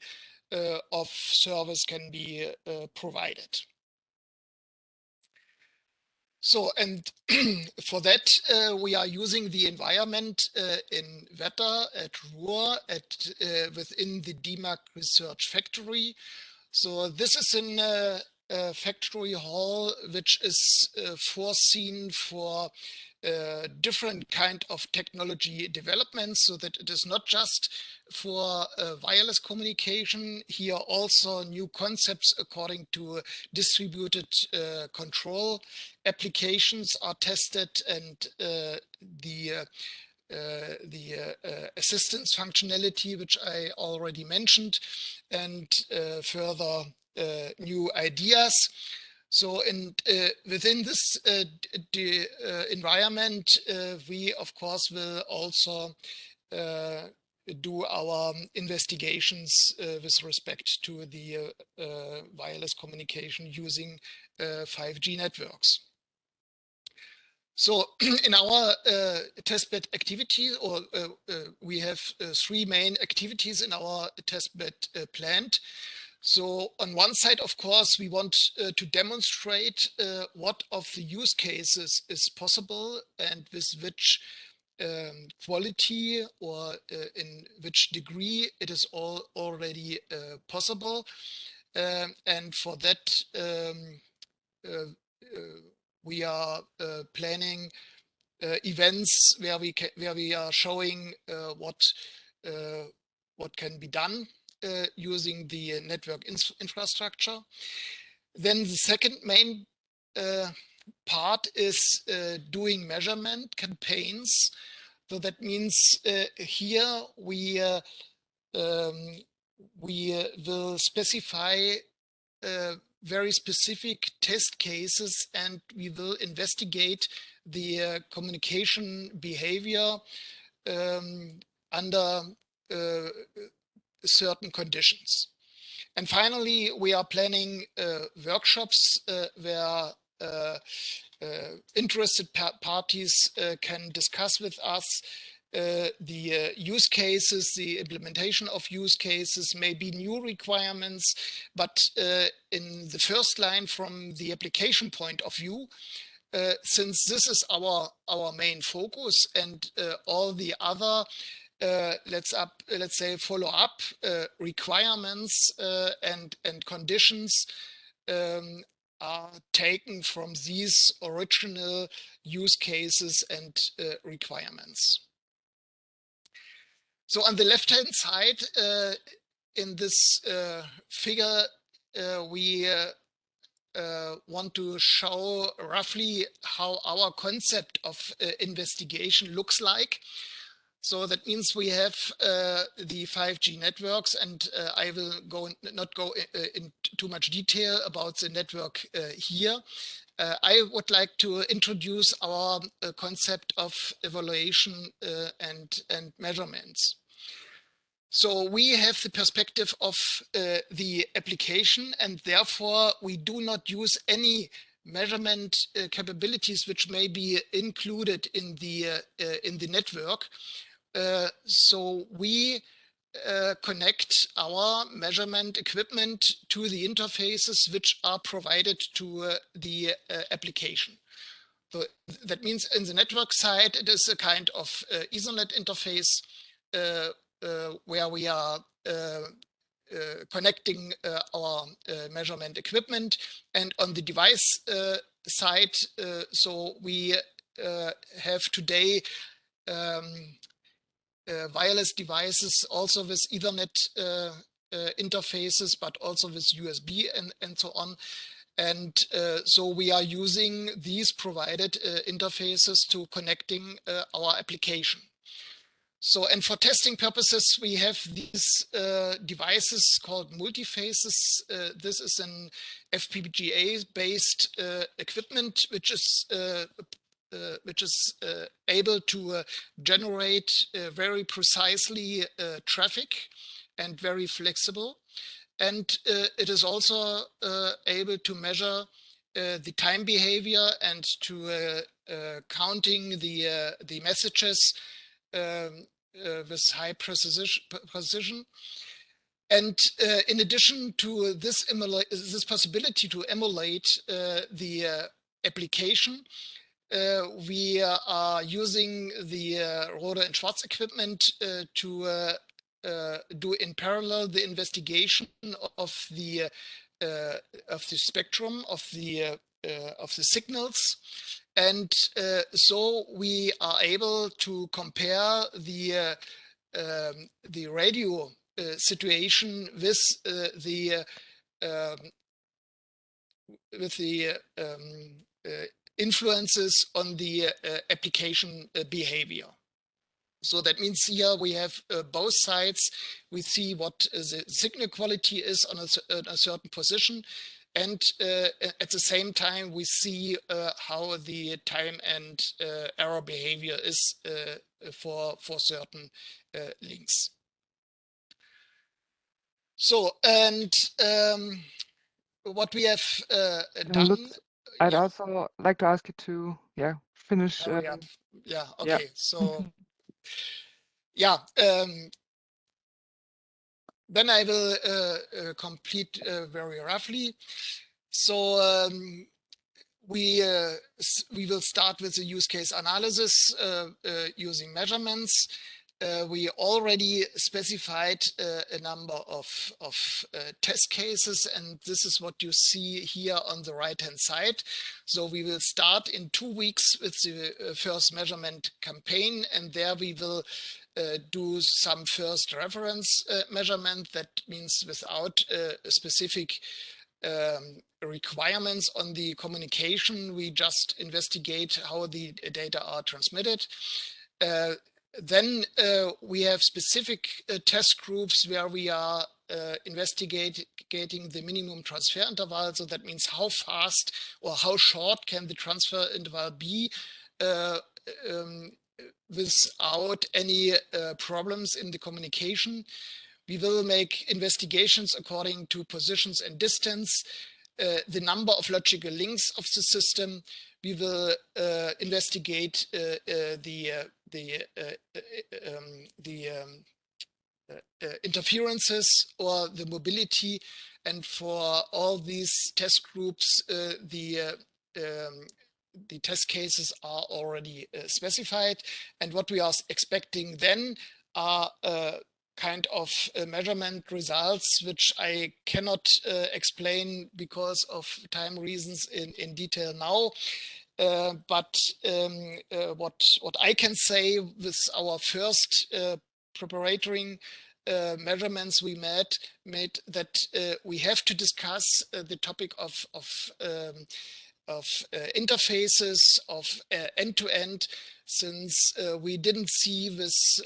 of service can be provided. So, and for that, we are using the environment in Wetter at Ruhr within the DMAG Research Factory. So this is in a factory hall which is foreseen for different kind of technology developments, so that it is not just for wireless communication. Here also new concepts according to distributed control applications are tested, and the assistance functionality, which I already mentioned, and further new ideas. So, and within this environment, we of course will also do our investigations with respect to the wireless communication using 5G networks. So in our testbed activity, or we have three main activities in our testbed plant. So on one side, of course, we want to demonstrate what of the use cases is possible, and with which quality, or in which degree it is already possible. And for that, we are planning events where we are showing what can be done using the network infrastructure. Then the second main part is doing measurement campaigns. So that means here we will specify very specific test cases, and we will investigate the communication behavior under certain conditions. And finally, we are planning workshops where interested parties can discuss with us the use cases, the implementation of use cases, maybe new requirements, but in the first line from the application point of view, since this is our main focus, and all the other let's say follow-up requirements and conditions are taken from these original use cases and requirements. So on the left-hand side, in this figure, we want to show roughly how our concept of investigation looks like. So that means we have the 5G networks, and I will not go in too much detail about the network here. I would like to introduce our concept of evaluation and measurements. So we have the perspective of the application, and therefore we do not use any measurement capabilities which may be included in the network. So we connect our measurement equipment to the interfaces which are provided to the application. So that means in the network side, it is a kind of Ethernet interface where we are connecting our measurement equipment, and on the device side, so we have today wireless devices also with Ethernet interfaces, but also with USB and so on. And so we are using these provided interfaces to connecting our application. So, and for testing purposes, we have these devices called multiphases. This is an FPGA-based equipment, which is able to generate very precisely traffic and very flexible. And it is also able to measure the time behavior and to counting the messages with high precision. And in addition to this possibility to emulate the application, we are using the Rohde and Schwarz equipment to do in parallel the investigation of the spectrum of the signals. And so we are able to compare the radio situation with the influences on the application behavior. So that means here we have both sides. We see what the signal quality is on a certain position, and at the same time we see how the time and error behavior is for certain links. So, and what we have done. Lutz, I'd also like to ask you to finish. Yeah. Okay. So yeah. Then I will complete very roughly. So we will start with the use case analysis using measurements. We already specified a number of test cases, and this is what you see here on the right-hand side. So we will start in 2 weeks with the first measurement campaign, and there we will do some first reference measurement. That means without specific requirements on the communication, we just investigate how the data are transmitted. Then we have specific test groups where we are investigating the minimum transfer interval. So that means how fast or how short can the transfer interval be without any problems in the communication. We will make investigations according to positions and distance, the number of logical links of the system. We will investigate the interferences or the mobility, and for all these test groups, the test cases are already specified. And what we are expecting then are kind of measurement results, which I cannot explain because of time reasons in detail now. But what I can say with our first preparatory measurements we made that we have to discuss the topic of interfaces of end-to-end, since we didn't see this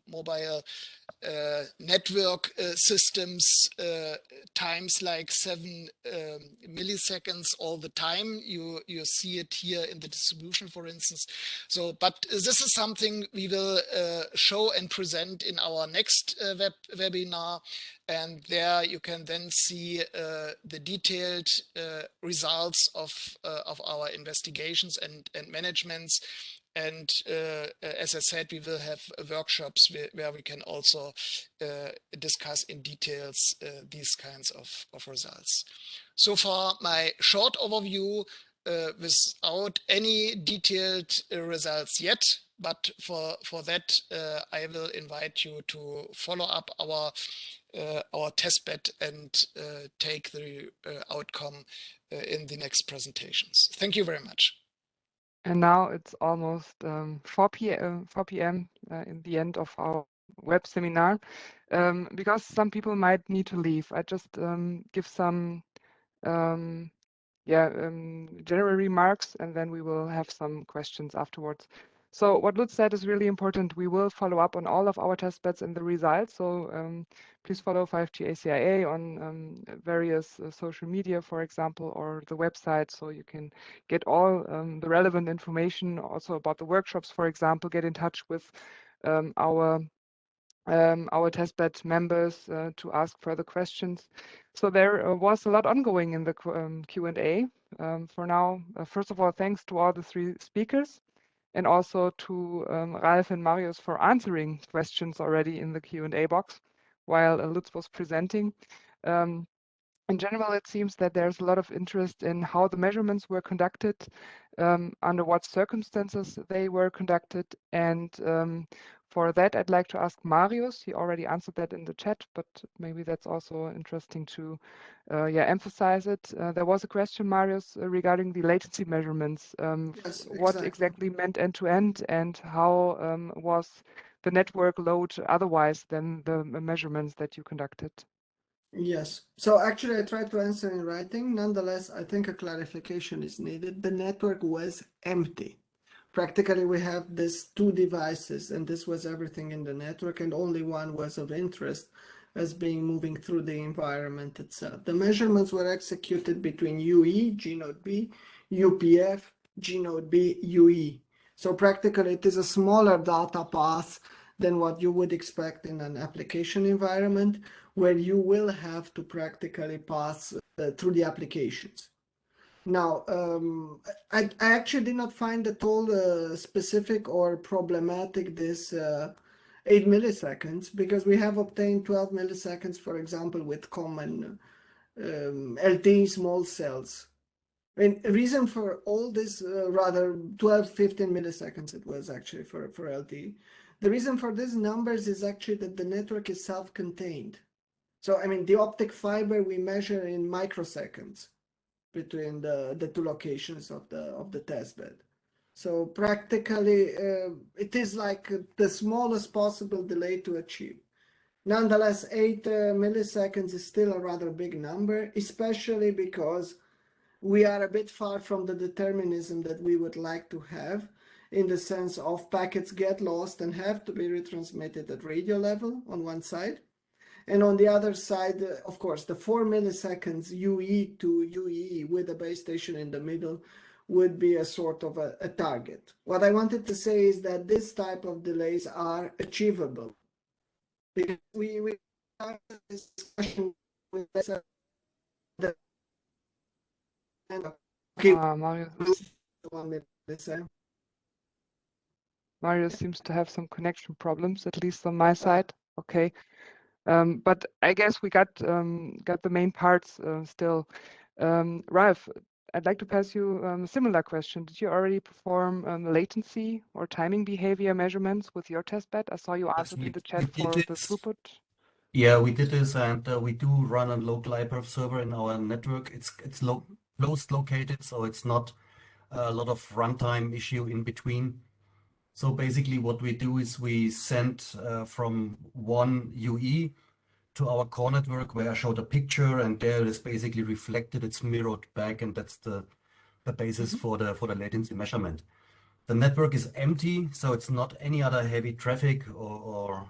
mobile network systems times like 7 milliseconds all the time. You see it here in the distribution, for instance. So, but this is something we will show and present in our next webinar. And there you can then see the detailed results of our investigations and managements. And as I said, we will have workshops where we can also discuss in details these kinds of results. So far, my short overview without any detailed results yet. But for that, I will invite you to follow up our testbed and take the outcome in the next presentations. Thank you very much. And now it's almost 4 p.m. In the end of our web seminar. Because some people might need to leave, I just give some general remarks, and then we will have some questions afterwards. So what Lutz said is really important. We will follow up on all of our test beds and the results. So please follow 5G-ACIA on various social media, for example, or the website, so you can get all the relevant information also about the workshops, for example. Get in touch with our testbed members to ask further questions. So there was a lot ongoing in the Q&A. For now, first of all, thanks to all the 3 speakers, and also to Ralf and Marius for answering questions already in the Q&A box while Lutz was presenting. In general, it seems that there's a lot of interest in how the measurements were conducted, under what circumstances they were conducted. And for that, I'd like to ask Marius. He already answered that in the chat, but maybe that's also interesting to emphasize it. There was a question, Marius, regarding the latency measurements. Yes, what exactly meant end-to-end, and how was the network load otherwise than the measurements that you conducted? Yes. So actually, I tried to answer in writing. Nonetheless, I think a clarification is needed. The network was empty. Practically, we have these 2 devices, and this was everything in the network, and only one was of interest as being moving through the environment itself. The measurements were executed between UE, G node B, UPF, G node B, UE. So practically, it is a smaller data path than what you would expect in an application environment, where you will have to practically pass through the applications. Now, I actually did not find at all specific or problematic this 8 milliseconds, because we have obtained 12 milliseconds, for example, with common LTE small cells. And the reason for all this, rather 12, 15 milliseconds it was actually for LTE. The reason for these numbers is actually that the network is self-contained. So, I mean, the optic fiber we measure in microseconds between the 2 locations of the testbed. So practically, it is like the smallest possible delay to achieve. Nonetheless, 8 milliseconds is still a rather big number, especially because we are a bit far from the determinism that we would like to have, in the sense of packets get lost and have to be retransmitted at radio level on one side. And on the other side, of course, the 4 milliseconds UE to UE with a base station in the middle would be a sort of a target. What I wanted to say is that this type of delays are achievable. Because we have this discussion with the Marius seems to have some connection problems, at least on my side. Okay. But I guess we got the main parts still. Ralf, I'd like to pass you a similar question. Did you already perform latency or timing behavior measurements with your testbed? I saw you answered in the chat for the throughput. Yeah, we did this, and we do run a local iPerf server in our network. It's close located, so it's not a lot of runtime issue in between. So basically what we do is we send from one UE to our core network where I showed a picture, and there it is basically reflected, it's mirrored back, and that's the basis for the latency measurement. The network is empty, so it's not any other heavy traffic or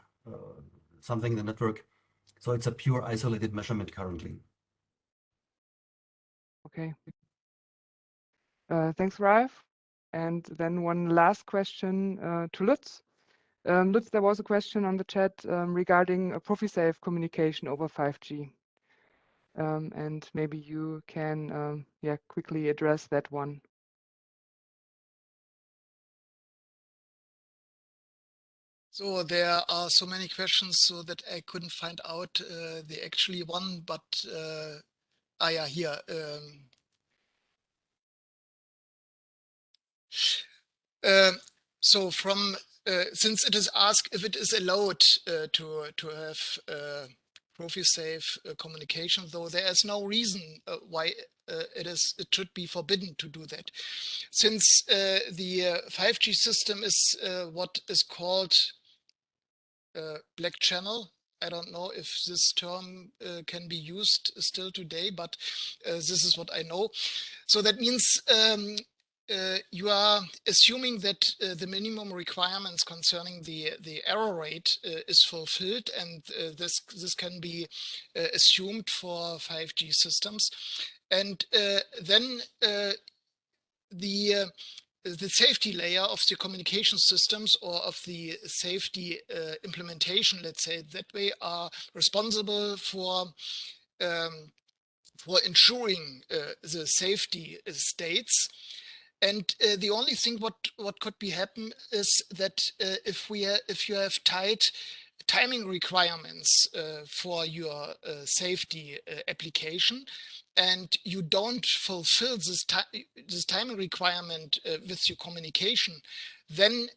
something in the network. So it's a pure isolated measurement currently. Okay. Thanks, Ralph. And then one last question to Lutz. Lutz, there was a question on the chat regarding a ProfiSafe communication over 5G. And maybe you can quickly address that one. So there are so many questions so that I couldn't find out the actually one, but yeah, here. So from since it is asked if it is allowed to have ProfiSafe communication, though there is no reason why it should be forbidden to do that, since the 5G system is what is called black channel. I don't know if this term can be used still today, but this is what I know. So that means you are assuming that the minimum requirements concerning the error rate is fulfilled, and this can be assumed for 5G systems. And then the safety layer of the communication systems, or of the safety implementation, let's say it that way, are responsible for ensuring the safety states. And the only thing what could be happen is that if you have tight timing requirements for your safety application, and you don't fulfill this timing requirement with your communication, then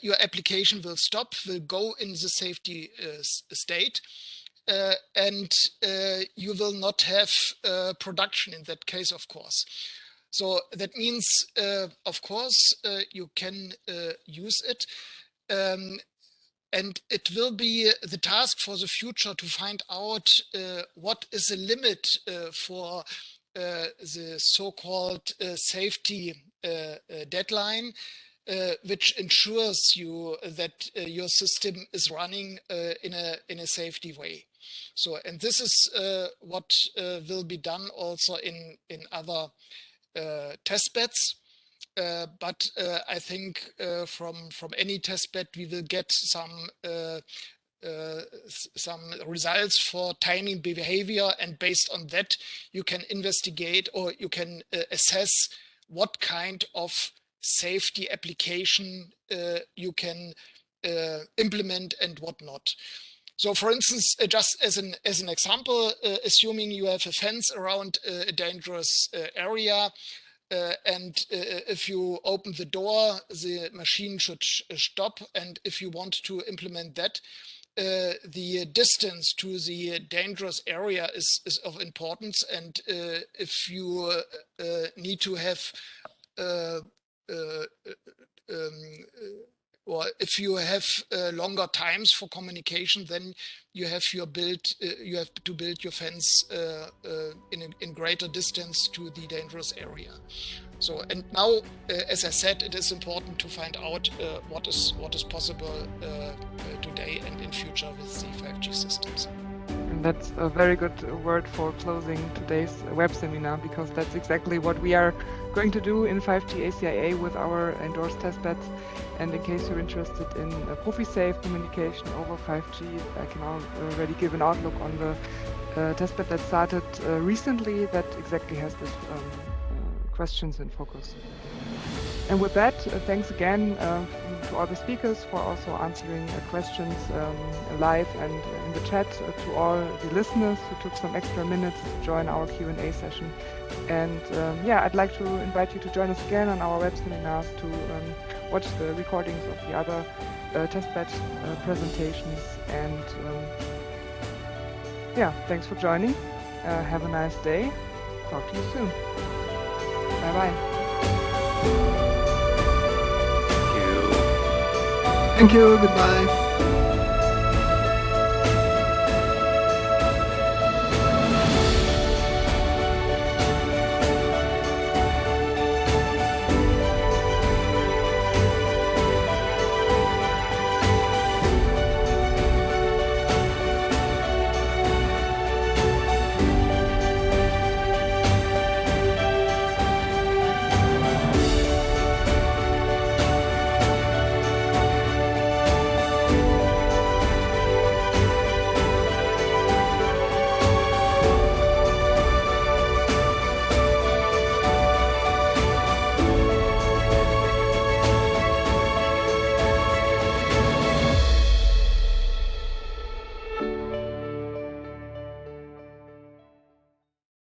your application will stop, will go in the safety state, and you will not have production in that case, of course. So that means, of course, you can use it. And it will be the task for the future to find out what is the limit for the so-called safety deadline, which ensures you that your system is running in a safety way. So, and this is what will be done also in other testbeds. But I think from any testbed we will get some results for timing behavior, and based on that you can investigate, or you can assess what kind of safety application you can implement and what not. So, for instance, just as an example, assuming you have a fence around a dangerous area, and if you open the door, the machine should stop. And if you want to implement that, the distance to the dangerous area is of importance. And if you need to have or if you have longer times for communication, then you have to build your fence in greater distance to the dangerous area. So, and now, as I said, it is important to find out what is possible today and in future with the 5G systems. And that's a very good word for closing today's web seminar, because that's exactly what we are going to do in 5G-ACIA with our endorsed testbeds. And in case you're interested in ProfiSafe communication over 5G, I can already give an outlook on the testbed that started recently that exactly has this questions in focus. And with that, thanks again to all the speakers for also answering questions live and in the chat, to all the listeners who took some extra minutes to join our Q&A session. And I'd like to invite you to join us again on our web seminars to watch the recordings of the other testbed presentations. And thanks for joining. Have a nice day. Talk to you soon. Bye-bye. Thank you. Goodbye.